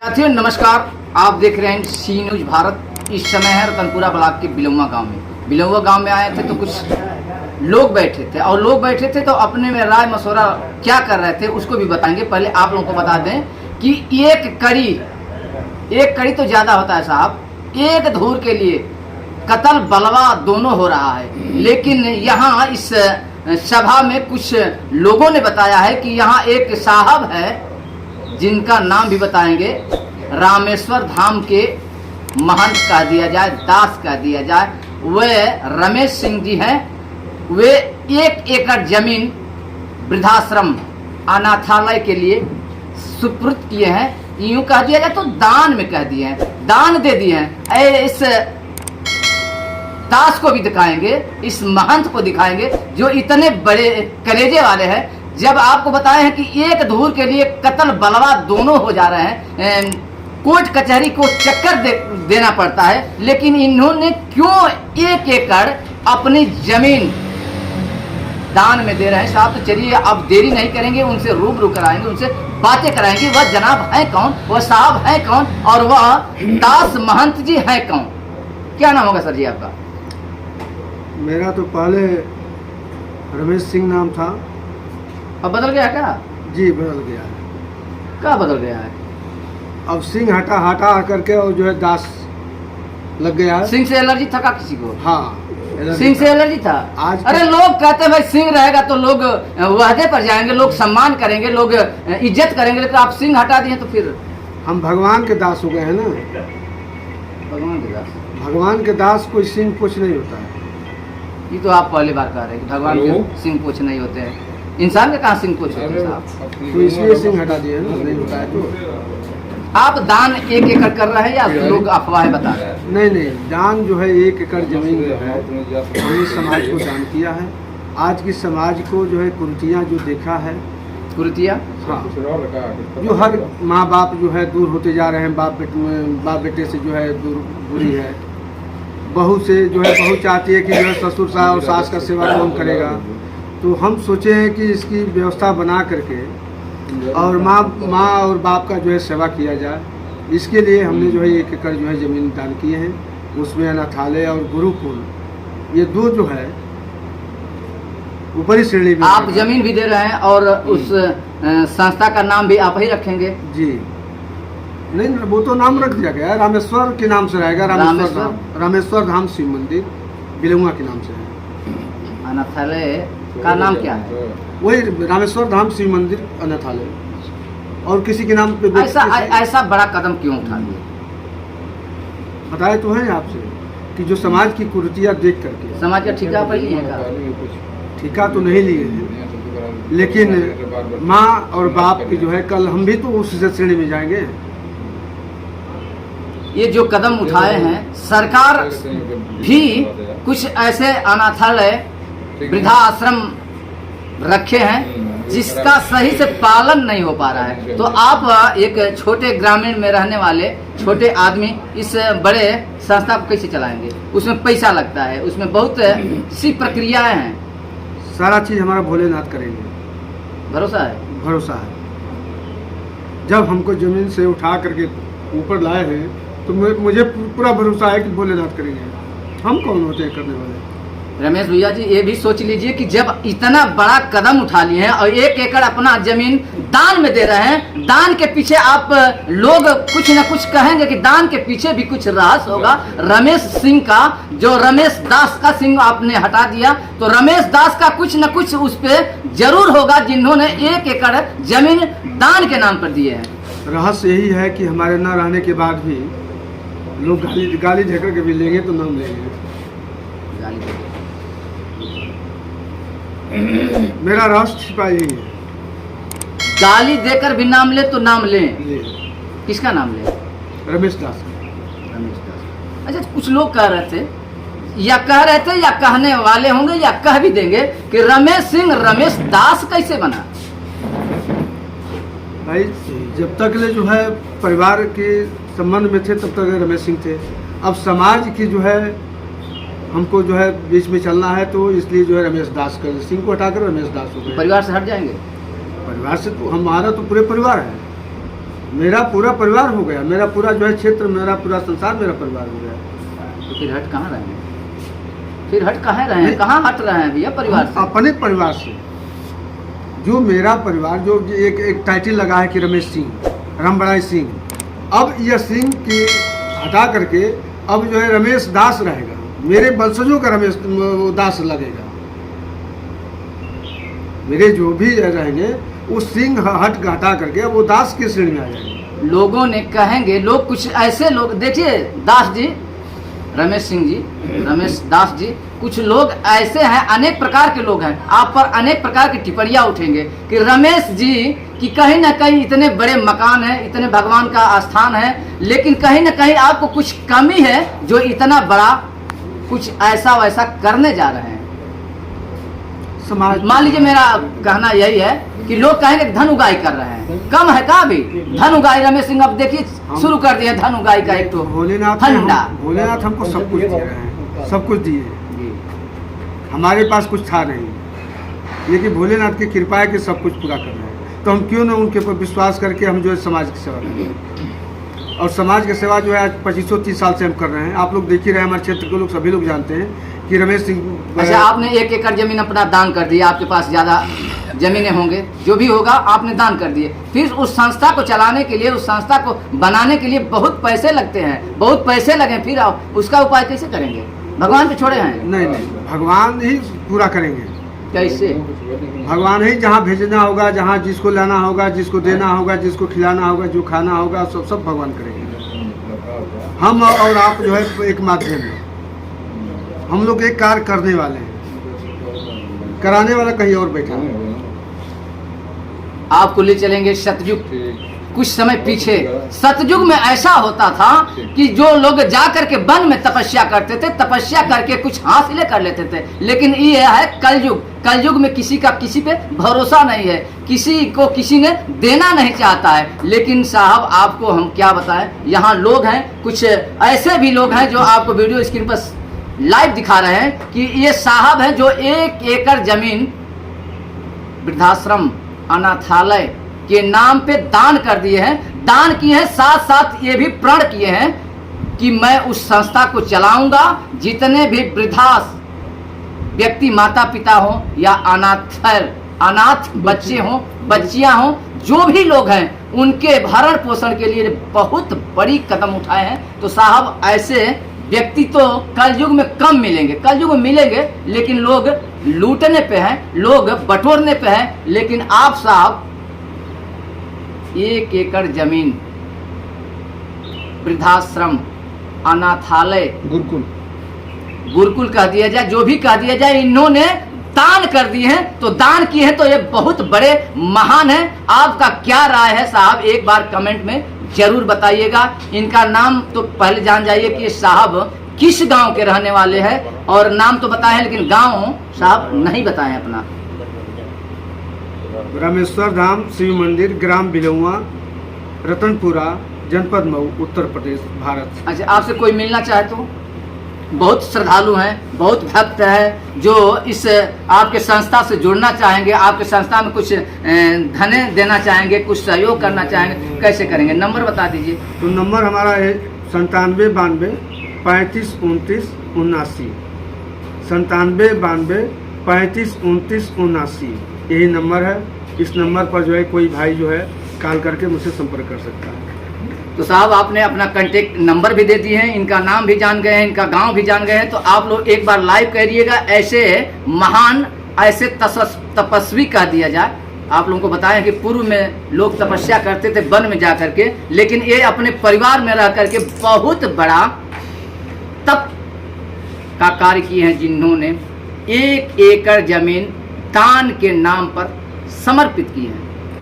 साथियों नमस्कार, आप देख रहे हैं सी न्यूज भारत। इस समय है रतनपुरा ब्लॉक के बिलौवा गांव में। बिलौवा गांव में आए थे तो कुछ लोग बैठे थे और लोग बैठे थे तो अपने में राय मशवरा क्या कर रहे थे उसको भी बताएंगे। पहले आप लोगों को बता दें कि एक कड़ी तो ज्यादा होता है साहब, एक धूर के लिए कत्ल बलवा दोनों हो रहा है। लेकिन यहाँ इस सभा में कुछ लोगों ने बताया है कि यहाँ एक साहब है जिनका नाम भी बताएंगे, रामेश्वर धाम के महंत कह दिया जाए, दास कह दिया जाए, वे रमेश सिंह जी हैं। वे 1 एकड़ जमीन वृद्धाश्रम अनाथालय के लिए सुपुर्द किए हैं। यूं कह दिया जाए तो दान में कह दिए हैं, दान दे दिए हैं। इस दास को भी दिखाएंगे, इस महंत को दिखाएंगे जो इतने बड़े कलेजे वाले हैं। जब आपको बताए हैं कि एक धूर के लिए कत्ल बलवा दोनों हो जा रहे हैं, कोर्ट कचहरी को चक्कर देना पड़ता है, लेकिन इन्होंने क्यों 1 एकड़ अपनी जमीन दान में दे रहे हैं साहब। तो चलिए अब देरी नहीं करेंगे, उनसे रूबरू कराएंगे, उनसे बातें कराएंगे। वह जनाब है कौन, वह साहब है कौन और वह दास महंत जी है कौन। क्या नाम होगा सर जी आपका? मेरा तो पहले रमेश सिंह नाम था। अब बदल गया क्या? जी बदल गया है। क्या बदल गया है? अब सिंह हटा करके और जो है दास लग गया है। सिंह से एलर्जी था क्या किसी को? हाँ, सिंह से एलर्जी था। आज अरे लोग कहते हैं भाई सिंह रहेगा तो लोग वहदे पर जाएंगे, लोग सम्मान करेंगे, लोग इज्जत करेंगे। लेकिन आप सिंह हटा दिए तो फिर हम भगवान के दास हो गए हैं ना। भगवान के दास? भगवान के दास कोई सिंह कुछ नहीं होता है। ये तो आप पहली बार कह रहे हैं कि भगवान के सिंह कुछ नहीं होते हैं। इंसान के कहाँ सिंह कुछ होते हैं साहब? तो इसलिए सिंह हटा दिए ना, नहीं होता है। तो आप दान 1 एकड़ कर रहे हैं या लोग अफवाहें बता रहे हैं? नहीं, दान जो है 1 एकड़ जमीन जो है हमने समाज को दान किया है। आज की समाज को जो है कुरीतियाँ जो देखा है, कुरीतियाँ, हाँ, जो हर माँ बाप जो है दूर होते जा रहे हैं, बाप बेटे से जो है दूरी है। बहू से जो है बहू चाहती है कि जो है ससुर सास और सास का सेवा कौन करेगा। तो हम सोचे हैं कि इसकी व्यवस्था बना करके और माँ और बाप का जो है सेवा किया जाए। इसके लिए हमने जो है 1 एकड़ जो है ज़मीन दान किए हैं। उसमें अनाथालय और गुरुकुल ये 2 जो है ऊपरी श्रेणी में। आप जमीन भी दे रहे हैं और उस संस्था का नाम भी आप ही रखेंगे? जी नहीं, वो तो नाम रख दिया गया है, रामेश्वर के नाम से रहेगा। रामेश्वर धाम शिव मंदिर बिलौवा के नाम से है। अनाथालय का नाम क्या है? वही रामेश्वर धाम शिव मंदिर अनाथालय। और किसी के नाम पे ऐसा बड़ा कदम क्यों उठा लिया? बताए तो हैं आपसे कि जो समाज की कुरीतियाँ देख करके। समाज का ठिका पर ही है? ठिका तो नहीं लिए हैं, लेकिन माँ और बाप की जो है, कल हम भी तो उस श्रेणी में जाएंगे। ये जो कदम उठाए हैं, सरकार भी कुछ ऐसे अनाथालय वृद्धाश्रम रखे हैं जिसका सही से पालन नहीं हो पा रहा है। तो आप एक छोटे ग्रामीण में रहने वाले छोटे आदमी इस बड़े संस्था को कैसे चलाएंगे? उसमें पैसा लगता है, उसमें बहुत सी प्रक्रियाएं हैं। सारा चीज़ हमारा भोलेनाथ करेंगे, भरोसा है? भरोसा है। जब हमको जमीन से उठा करके ऊपर लाए हैं तो मुझे पूरा भरोसा है कि भोलेनाथ करेंगे। हम कौन होते हैं करने वाले? रमेश भैया जी, ये भी सोच लीजिए कि जब इतना बड़ा कदम उठा लिए हैं और 1 एकड़ अपना जमीन दान में दे रहे हैं, दान के पीछे आप लोग कुछ न कुछ कहेंगे कि दान के पीछे भी कुछ रहस्य होगा। रमेश सिंह का, जो रमेश दास का सिंह आपने हटा दिया, तो रमेश दास का कुछ न कुछ उस पर जरूर होगा जिन्होंने 1 एकड़ जमीन दान के नाम पर दिए हैं। रहस्य यही है कि हमारे न रहने के बाद भी लोग गाली देकर के भी लेंगे तो नाम लेंगे। मेरा रहस्य छिपा यही है। गाली देकर भी नाम ले तो नाम ले। किसका नाम ले? रमेश दास। रमेश दास। अच्छा, कुछ लोग कह रहे थे या कहने वाले होंगे या कह भी देंगे कि रमेश सिंह रमेश दास कैसे बना? भाई जब तक ले जो है परिवार के संबंध में थे तब तक रमेश सिंह थे। अब समाज की जो है हमको जो है बीच में चलना है, तो इसलिए जो है रमेश दास कर, सिंह को हटाकर रमेश दास हो गए। परिवार से हट जाएंगे? परिवार से तो हमारा तो पूरे परिवार है। मेरा पूरा परिवार हो गया, मेरा पूरा जो है क्षेत्र, मेरा पूरा संसार मेरा परिवार हो गया। तो फिर हट कहाँ रहे हैं? फिर हट कहाँ रहे हैं? कहाँ हट रहे हैं भैया परिवार से? अपने परिवार से, जो मेरा परिवार, जो एक टाइटल लगा है कि रमेश सिंह, रामबड़ाई सिंह, अब यह सिंह की हटा करके अब जो है रमेश दास रहेगा, मेरे वंशजों का रमेश दास लगेगा। मेरे जो भी रहेंगे वो सिंह हटा करके अब वो दास की श्रेणी में आ जाएंगे। लोगों ने कहेंगे, लोग कुछ ऐसे लोग, देखिए दास जी, रमेश सिंह जी, रमेश दास जी, कुछ लोग ऐसे हैं, अनेक प्रकार के लोग हैं, आप पर अनेक प्रकार की टिप्पणियां उठेंगे कि रमेश जी कि कहीं ना कहीं इतने बड़े मकान है, इतने भगवान का आस्थान है, लेकिन कहीं ना कहीं आपको कुछ कमी है जो इतना बड़ा कुछ ऐसा वैसा करने जा रहे हैं। समाज, मान लीजिए मेरा कहना यही है कि लोग कहेंगे धन उगाई कर रहे हैं, कम है का भी धन उगाई? रमेश सिंह अब देखिए शुरू कर दिया धन उगाई का एक तो भोलेनाथ हमको सब कुछ दे रहे हैं, सब कुछ दिए। हमारे पास कुछ था नहीं, लेकिन भोलेनाथ की कृपा है कि सब कुछ पूरा कर रहे हैं, तो हम क्यों ना उनके ऊपर विश्वास करके हम जो है समाज की सेवा करें। और समाज की सेवा जो है आज 25-30 साल से हम कर रहे हैं। आप लोग देख ही रहे हैं, हमारे क्षेत्र के लोग सभी लोग जानते हैं कि रमेश सिंह। अच्छा, आपने 1 एकड़ जमीन अपना दान कर दिया, आपके पास ज़्यादा जमीनें होंगे, जो भी होगा आपने दान कर दिए, फिर उस संस्था को चलाने के लिए, उस संस्था को बनाने के लिए बहुत पैसे लगते हैं, बहुत पैसे लगे, फिर आप उसका उपाय कैसे करेंगे? भगवान पे छोड़े हैं? नहीं, भगवान ही पूरा करेंगे। कैसे? भगवान ही जहाँ भेजना होगा, जहाँ जिसको लाना होगा, जिसको देना होगा, जिसको खिलाना होगा, जो खाना होगा, सब भगवान करेंगे। हम और आप जो है एक माध्यम है, हम लोग एक कार्य करने वाले हैं, कराने वाला कहीं और बैठा है। आपको ले चलेंगे सतयुग, कुछ समय पीछे। सतयुग में ऐसा होता था कि जो लोग जा करके वन में तपस्या करते थे, तपस्या करके कुछ हासिल कर लेते थे, लेकिन ये है कलयुग। कलयुग में किसी का किसी पे भरोसा नहीं है, किसी को किसी ने देना नहीं चाहता है। लेकिन साहब आपको हम क्या बताएं, यहाँ लोग हैं, कुछ ऐसे भी लोग हैं जो आपको वीडियो स्क्रीन पर लाइव दिखा रहे हैं कि ये साहब हैं जो 1 एकड़ जमीन वृद्धाश्रम अनाथालय के नाम पे दान कर दिए हैं, दान किए हैं, साथ साथ ये भी प्रण किए हैं कि मैं उस संस्था को चलाऊंगा। जितने भी वृद्धा व्यक्ति, माता पिता हो या अनाथ बच्चे हों, बच्चियां हों, जो भी लोग हैं, उनके भरण पोषण के लिए बहुत बड़ी कदम उठाए हैं। तो साहब ऐसे व्यक्ति तो कलयुग में कम मिलेंगे, कलयुग में मिलेंगे, लेकिन लोग लूटने पे हैं, लोग बटोरने पे हैं। लेकिन आप साहब 1 एकड़ जमीन, वृद्धाश्रम, अनाथालय, गुरुकुल कह दिया जाए, जो भी कह दिया जाए, इन्होंने दान कर दिए हैं। तो दान किए हैं तो ये बहुत बड़े महान है। आपका क्या राय है साहब, एक बार कमेंट में जरूर बताइएगा। इनका नाम तो पहले जान जाइए कि साहब किस गांव के रहने वाले हैं, और नाम तो बताए हैं लेकिन गांव साहब नहीं बताए अपना। रामेश्वर धाम शिव मंदिर, ग्राम बिलौआ, रतनपुरा, जनपद मऊ, उत्तर प्रदेश, भारत। अच्छा, आपसे कोई मिलना चाहे तो? बहुत श्रद्धालु हैं, बहुत भक्त हैं जो इस आपके संस्था से जुड़ना चाहेंगे, आपके संस्था में कुछ धन देना चाहेंगे, कुछ सहयोग करना चाहेंगे, कैसे करेंगे? नंबर बता दीजिए। तो नंबर हमारा है 9792 35 29 79, 9792 35 29 79, यही नंबर है। इस नंबर पर जो है कोई भाई जो है कॉल करके मुझसे संपर्क कर सकता है। तो साहब आपने अपना कांटेक्ट नंबर भी दे दिए हैं, इनका नाम भी जान गए हैं, इनका गांव भी जान गए हैं। तो आप लोग एक बार लाइव करिएगा, ऐसे महान, ऐसे तपस्वी कह दिया जाए। आप लोगों को बताएं कि पूर्व में लोग तपस्या करते थे वन में जा करके, लेकिन ये अपने परिवार में रह करके बहुत बड़ा तप का कार्य किए हैं, जिन्होंने 1 एकड़ जमीन दान के नाम पर समर्पित की है।